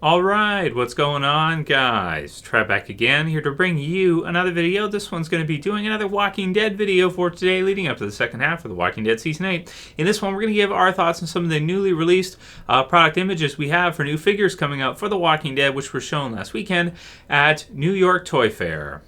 Alright, what's going on, guys? Trev back again, here to bring you another video. This one's going to be doing another Walking Dead video for today, leading up to the second half of the Walking Dead Season 8. In this one, we're going to give our thoughts on some of the newly released product images we have for new figures coming out for the Walking Dead, which were shown last weekend at New York Toy Fair.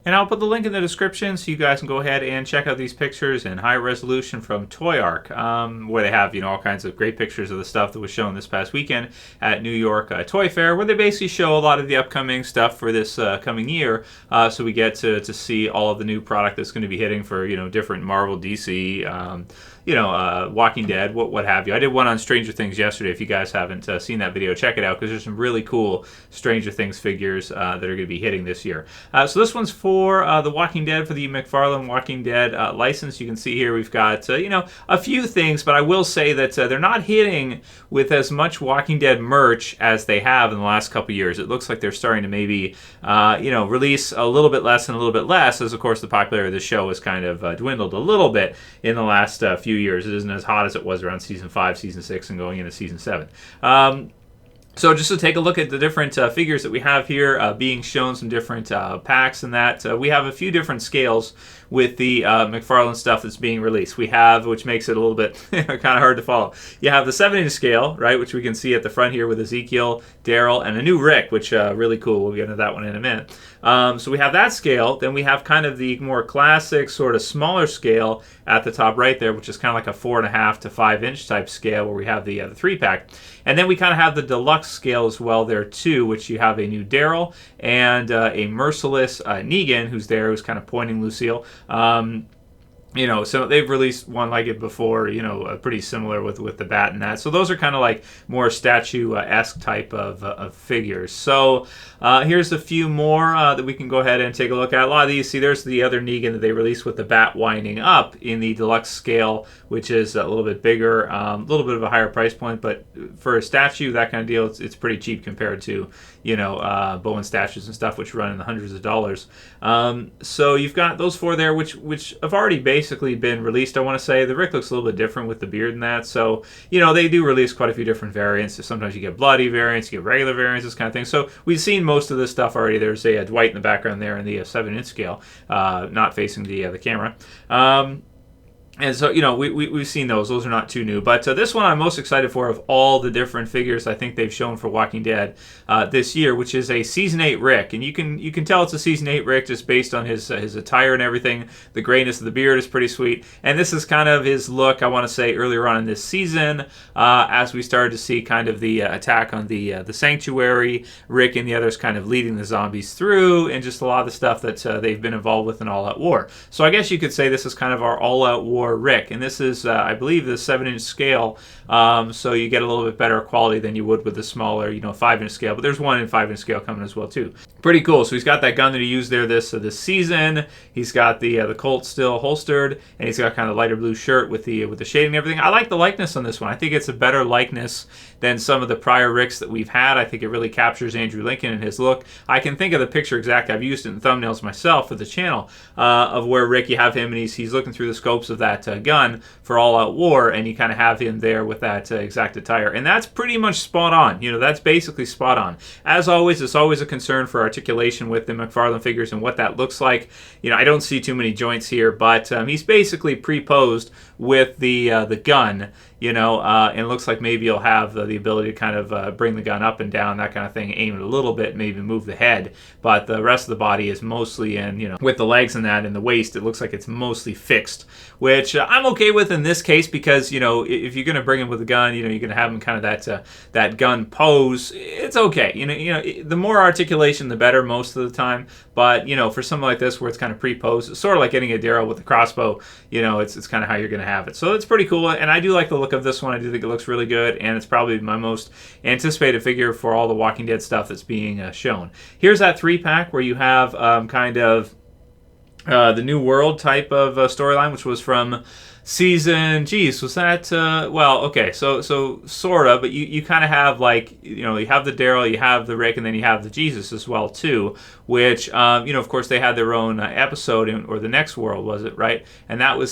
And I'll put the link in the description so you guys can go ahead and check out these pictures in high resolution from Toy Arc, where they have all kinds of great pictures of the stuff that was shown this past weekend at New York Toy Fair, where they basically show a lot of the upcoming stuff for this coming year. So we get to see all of the new product that's going to be hitting for different Marvel, DC, Walking Dead, what have you. I did one on Stranger Things yesterday. If you guys haven't seen that video, check it out, because there's some really cool Stranger Things figures that are going to be hitting this year. So this one's for the Walking Dead, for the Mcfarlane Walking Dead license. You can see here we've got a few things, but I will say that they're not hitting with as much Walking Dead merch as they have in the last couple years. It looks like they're starting to maybe release a little bit less and a little bit less, as of course the popularity of the show has kind of dwindled a little bit in the last few years. It isn't as hot as it was around Season 5, Season 6, and going into Season 7. So just to take a look at the different figures that we have here being shown, some different packs and that, we have a few different scales with the Mcfarlane stuff that's being released. We have, which makes it a little bit kind of hard to follow. You have the 7-inch scale, right, which we can see at the front here with Ezekiel, Daryl, and a new Rick, which really cool. We'll get into that one in a minute. So we have that scale. Then we have kind of the more classic sort of smaller scale at the top right there, which is kind of like a 4.5 to 5-inch type scale, where we have the 3-pack. And then we kind of have the deluxe scale as well there too, which you have a new Daryl and a Merciless Negan, who's there, who's kind of pointing Lucille. So they've released one like it before, pretty similar with the bat and that. So those are kind of like more statue-esque type of figures. So here's a few more that we can go ahead and take a look at. A lot of these, see, there's the other Negan that they released with the bat winding up in the deluxe scale, which is a little bit bigger, a little bit of a higher price point. But for a statue, that kind of deal, it's pretty cheap compared to, Bowen statues and stuff, which run in the hundreds of dollars. So you've got those four there, which have already basically been released. I want to say the Rick looks a little bit different with the beard and that. So they do release quite a few different variants. Sometimes you get bloody variants, you get regular variants, this kind of thing. So we've seen most of this stuff already. There's a Dwight in the background there in the 7-inch scale, not facing the camera. And so, we've seen those. Those are not too new. But this one I'm most excited for, of all the different figures I think they've shown for Walking Dead this year, which is a Season 8 Rick. And you can tell it's a Season 8 Rick just based on his attire and everything. The grayness of the beard is pretty sweet. And this is kind of his look, I want to say, earlier on in this season, as we started to see kind of the attack on the Sanctuary, Rick and the others kind of leading the zombies through, and just a lot of the stuff that they've been involved with in All Out War. So I guess you could say this is kind of our All Out War Rick, and this is I believe the 7-inch scale, so you get a little bit better quality than you would with the smaller 5-inch scale, but there's one in 5-inch scale coming as well too. Pretty cool. So he's got that gun that he used there this season. He's got the Colt still holstered, and he's got kind of lighter blue shirt with the shading and everything. I like the likeness on this one. I think it's a better likeness than some of the prior Ricks that we've had. I think it really captures Andrew Lincoln and his look. I can think of the picture exactly. I've used it in thumbnails myself for the channel of where Rick, you have him and he's looking through the scopes of that gun for All Out War, and you kind of have him there with that exact attire, and that's pretty much spot on. That's basically spot on. As always, it's always a concern for articulation with the Mcfarlane figures and what that looks like. I don't see too many joints here, but he's basically pre-posed with the gun, and it looks like maybe you'll have the ability to kind of bring the gun up and down, that kind of thing, aim it a little bit, maybe move the head, but the rest of the body is mostly in, with the legs and that and the waist, it looks like it's mostly fixed, which I'm okay with in this case, because, if you're going to bring him with a gun, you're going to have him kind of that gun pose, it's okay. The more articulation, the better most of the time, but, for something like this where it's kind of pre-posed, it's sort of like getting a Daryl with a crossbow, it's kind of how you're going to have it. So it's pretty cool, and I do like the look of this one. I do think it looks really good, and it's probably my most anticipated figure for all the Walking Dead stuff that's being shown. Here's that 3-pack where you have kind of the New World type of storyline, which was from geez, was that, well, okay, so sort of, but you kind of have, like, you have the Daryl, you have the Rick, and then you have the Jesus as well, too, which, of course, they had their own episode, or the next world, was it, right? And that was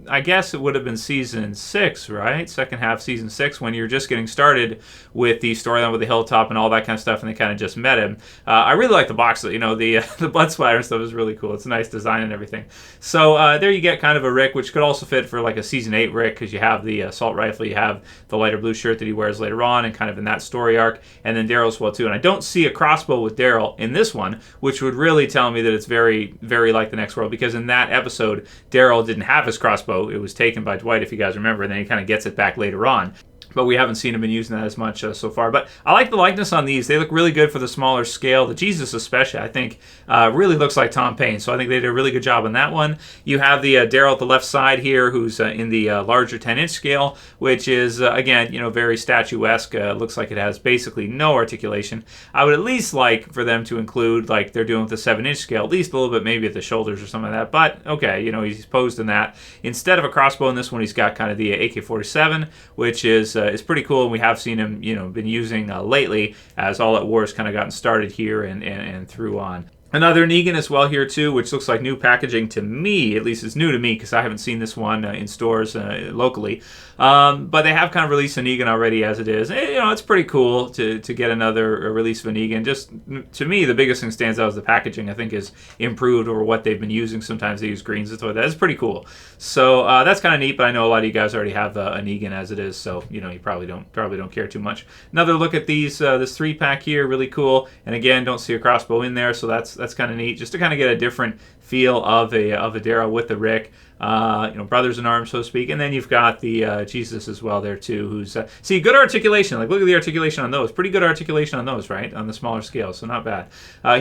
I guess it would have been season 6, right? Second half, season 6, when you're just getting started with the storyline with the hilltop and all that kind of stuff, and they kind of just met him. I really like the box, the blood splatter and stuff is really cool. It's a nice design and everything. So there you get kind of a Rick, which could also fit for like a season 8 Rick, because you have the assault rifle, you have the lighter blue shirt that he wears later on, and kind of in that story arc, and then Daryl as well too. And I don't see a crossbow with Daryl in this one, which would really tell me that it's very, very like the next world, because in that episode, Daryl didn't have his crossbow. It was taken by Dwight, if you guys remember, and then he kind of gets it back later on. But we haven't seen him been using that as much so far. But I like the likeness on these. They look really good for the smaller scale. The Jesus especially, I think, really looks like Tom Paine. So I think they did a really good job on that one. You have the Daryl at the left side here, who's in the larger 10-inch scale, which is, again, very statuesque. Looks like it has basically no articulation. I would at least like for them to include, like they're doing with the 7-inch scale, at least a little bit maybe at the shoulders or something like that. But, okay, he's posed in that. Instead of a crossbow in this one, he's got kind of the AK-47, which is pretty cool, and we have seen him, been using lately, as All Out War has kind of gotten started here and through on. Another Negan as well here too, which looks like new packaging to me. At least it's new to me because I haven't seen this one in stores locally. But they have kind of released a Negan already as it is. It's pretty cool to get another release of a Negan. Just to me, the biggest thing stands out is the packaging. I think is improved over what they've been using. Sometimes they use greens and stuff like that. It's pretty cool. So that's kind of neat. But I know a lot of you guys already have a Negan as it is, so you probably don't care too much. Another look at these this 3-pack here, really cool. And again, don't see a crossbow in there, so that's kind of neat, just to kind of get a different feel of a Daryl with the Rick, brothers in arms, so to speak. And then you've got the Jesus as well there too, who's see, good articulation. Like, look at the articulation on those. Pretty good articulation on those, right, on the smaller scale, so not bad.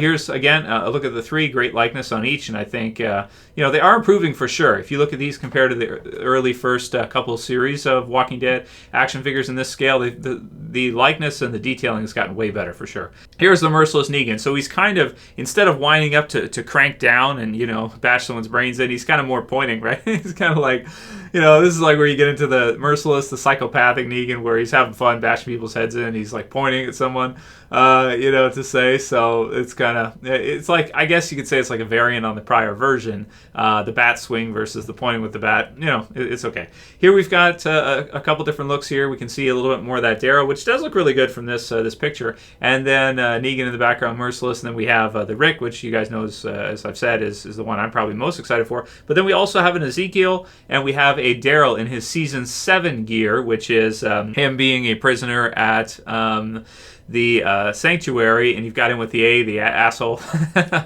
Here's again a look at the 3. Great likeness on each, and I think they are improving for sure. If you look at these compared to the early first couple series of Walking Dead action figures in this scale, the likeness and the detailing has gotten way better for sure. Here's the Merciless Negan. So he's kind of, instead of winding up to crank down and bash someone's brains in, he's kind of more pointing, right? He's kind of like, this is like where you get into the Merciless, the psychopathic Negan, where he's having fun bashing people's heads in. He's like pointing at someone, to say. So it's kind of, it's like, I guess you could say it's like a variant on the prior version, the bat swing versus the pointing with the bat. It's okay. Here we've got a couple different looks here. We can see a little bit more of that Daryl, which does look really good from this picture. And then Negan in the background, Merciless. And then we have the Rick, which you guys know, as I've said, is the one I'm probably most excited for. But then we also have an Ezekiel, and we have a Daryl in his season 7 gear, which is him being a prisoner at the sanctuary, and you've got him with the asshole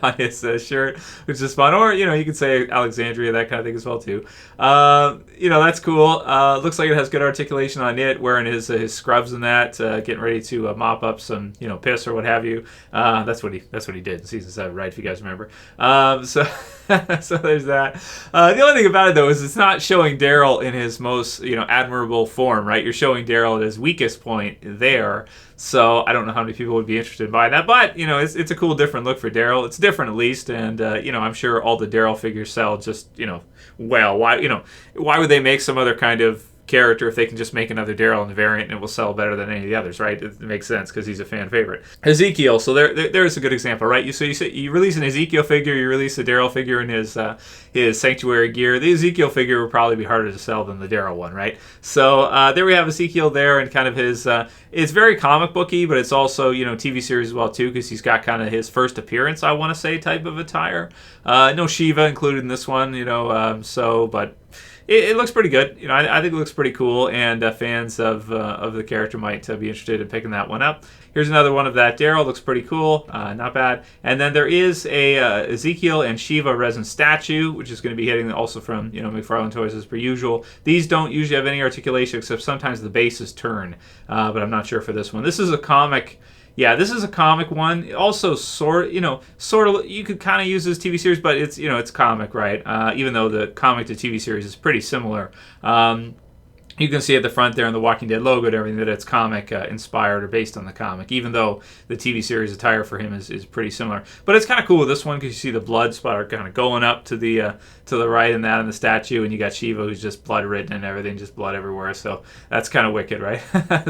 on his shirt, which is fun. Or you could say Alexandria, that kind of thing as well too. That's cool. Looks like it has good articulation on it, wearing his scrubs and that, getting ready to mop up some piss or what have you. That's what he did in season 7, right? If you guys remember. So there's that. The only thing about it though is it's not showing Daryl in his most admirable form, right? You're showing Daryl at his weakest point there. So I don't know how many people would be interested in buying that, but it's a cool, different look for Daryl. It's different at least, and I'm sure all the Daryl figures sell. Just well, why would they make some other kind of character if they can just make another Daryl in the variant and it will sell better than any of the others, right? It makes sense because he's a fan favorite. Ezekiel, so there's a good example, right? You release an Ezekiel figure, you release a Daryl figure in his sanctuary gear. The Ezekiel figure will probably be harder to sell than the Daryl one, right? So there we have Ezekiel there, and kind of his it's very comic booky, but it's also TV series as well too, because he's got kind of his first appearance, I want to say, type of attire. No Shiva included in this one, but it looks pretty good. I think it looks pretty cool, and fans of the character might be interested in picking that one up. Here's another one of that Daryl. Looks pretty cool. Not bad. And then there is a Ezekiel and Shiva resin statue, which is going to be hitting also from Mcfarlane Toys as per usual. These don't usually have any articulation, except sometimes the bases turn, but I'm not sure for this one. This is a comic. Yeah, this is a comic one. Also, sort of, you could kind of use this TV series, but it's comic, right? Even though the comic to TV series is pretty similar. You can see at the front there in the Walking Dead logo and everything that it's comic inspired or based on the comic, even though the TV series attire for him is pretty similar. But it's kind of cool with this one because you see the blood splatter kind of going up to the right and that in the statue, and you got Shiva who's just blood ridden and everything, just blood everywhere. So that's kind of wicked, right?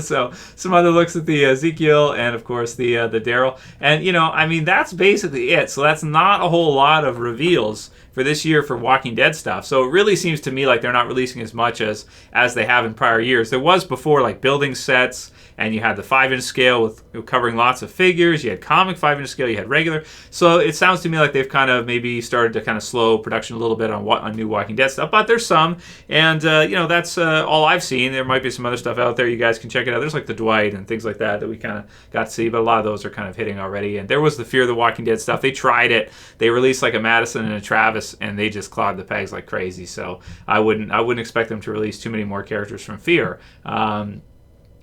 So some other looks at the Ezekiel and of course the Daryl, and I mean that's basically it. So that's not a whole lot of reveals for this year for Walking Dead stuff. So it really seems to me like they're not releasing as much as they have in prior years. There was before like building sets, and you had the 5-inch scale with covering lots of figures. You had comic 5-inch scale. You had regular. So it sounds to me like they've kind of maybe started to kind of slow production a little bit on new Walking Dead stuff. But there's some, and that's all I've seen. There might be some other stuff out there. You guys can check it out. There's like the Dwight and things like that we kind of got to see, but a lot of those are kind of hitting already. And there was the Fear the Walking Dead stuff. They tried it. They released like a Madison and a Travis, and they just clogged the pegs like crazy. So I wouldn't expect them to release too many more characters from Fear.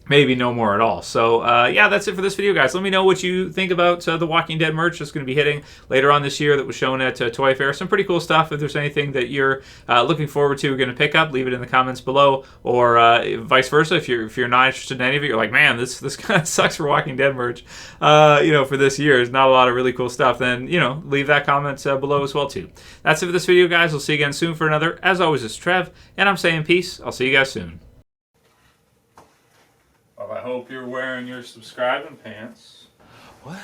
Maybe no more at all. So, yeah, that's it for this video, guys. Let me know what you think about the Walking Dead merch that's going to be hitting later on this year that was shown at Toy Fair. Some pretty cool stuff. If there's anything that you're looking forward to, going to pick up, leave it in the comments below. Or vice versa, if you're not interested in any of it, you're like, man, this kind of sucks for Walking Dead merch, for this year. There's not a lot of really cool stuff. Then, leave that comment below as well, too. That's it for this video, guys. We'll see you again soon for another. As always, it's Trev, and I'm saying peace. I'll see you guys soon. Well, I hope you're wearing your subscribing pants. What?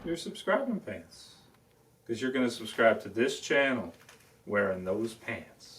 Your subscribing pants. Because you're going to subscribe to this channel wearing those pants.